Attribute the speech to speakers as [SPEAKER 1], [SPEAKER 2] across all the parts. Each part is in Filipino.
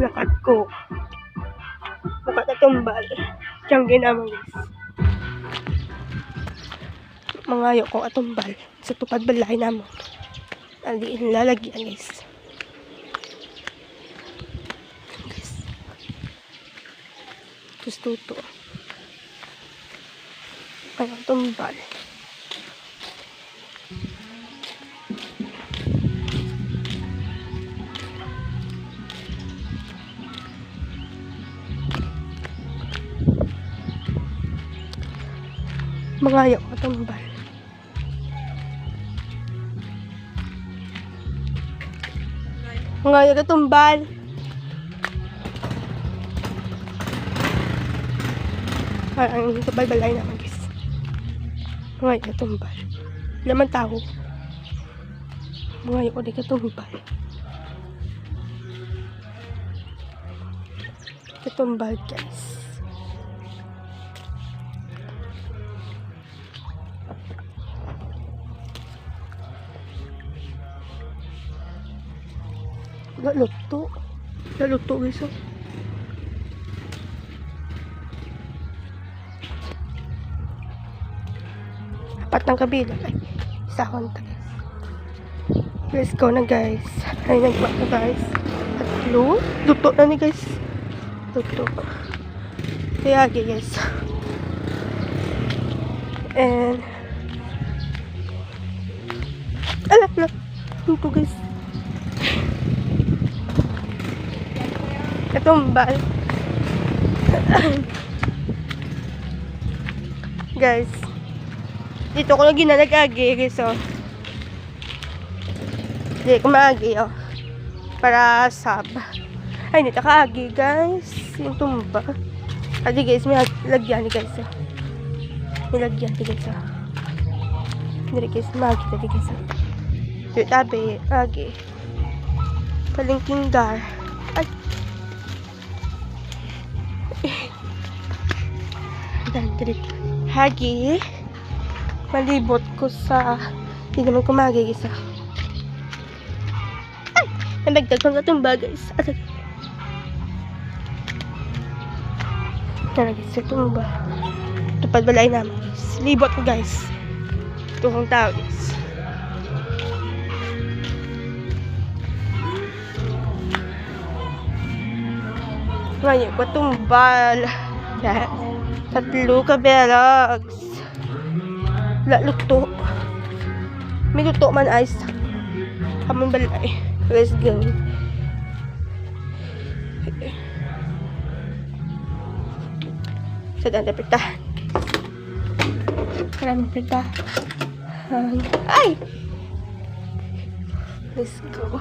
[SPEAKER 1] lakad ko. Makatatumbal. Diyan ginamang guys. Mangayo ko atumbal. Sa tupad balay naman. Aliin lalagyan guys. Guys. Tusto. Kaya tumbal. Mangayo ko tumbal. Mangayo ko tumbal. Parang tumbal-balay naman guys. Mangayo ko tumbal. Naman tao. Mangayo ko di ka tumbal. Katumbal guys. Laluto guys. Apat ng kabila. Ay, isahon ta guys. Let's go na guys. Ay, nagwa na guys. Tatlo. Luto na ni guys. Luto. Kaya guys. And ala. Luto guys. Katumbal. Guys. Dito ko lang ginalagagi guys oh. Hindi ko maagi oh. Para sab. Ay, hindi nakaagi guys. Yung tumba. Adi guys, may lagyan ni guys oh. May lagyan ni guys oh. Hindi guys, maagi tadi guys oh. Dito tabi, agi. Palingking dar. Ay. Dandrit. Hagi. Malibot ko sa hindi naman kumagi isa. Ay! Nabagdag pang katumba guys. Asag. Tara guys, sa tumba. Tupad balay naman guys. Libot ko guys. Tuhong tao guys. Ngayon ko tumbal. Tatlo ka belags. Luto. May luto man ice. Hamon balay. Let's go. Sa danda pertahan. Maraming pertahan. Ay! Let's go.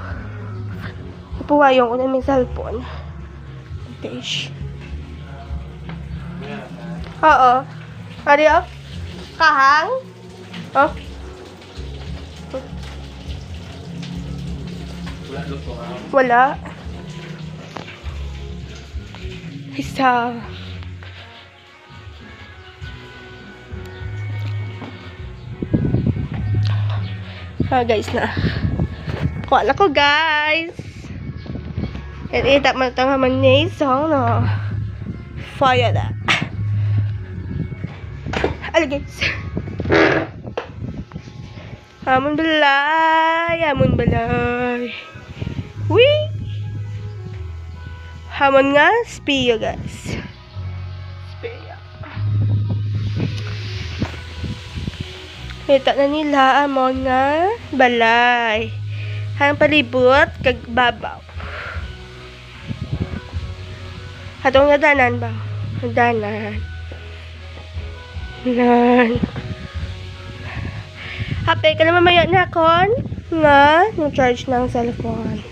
[SPEAKER 1] Ipuwayong ko na may cellphone. Fish. Oo. Ari oh. Kahang. Oh. Wala. Isa. Guys na. Kuha ko guys. Itap mo itang haman niya isang no. Fire na. Ala guys. Hamon balay. Hamon balay. Wee. Hamon nga. Spiya guys. Spiya. Kita na nila hamon nga. Balay. Hang palibot. Kagbabaw. Hatong nadanan ba? Nadanan. Nan. Happy ka na mamaya na kon nga. Yung charge ng cellphone.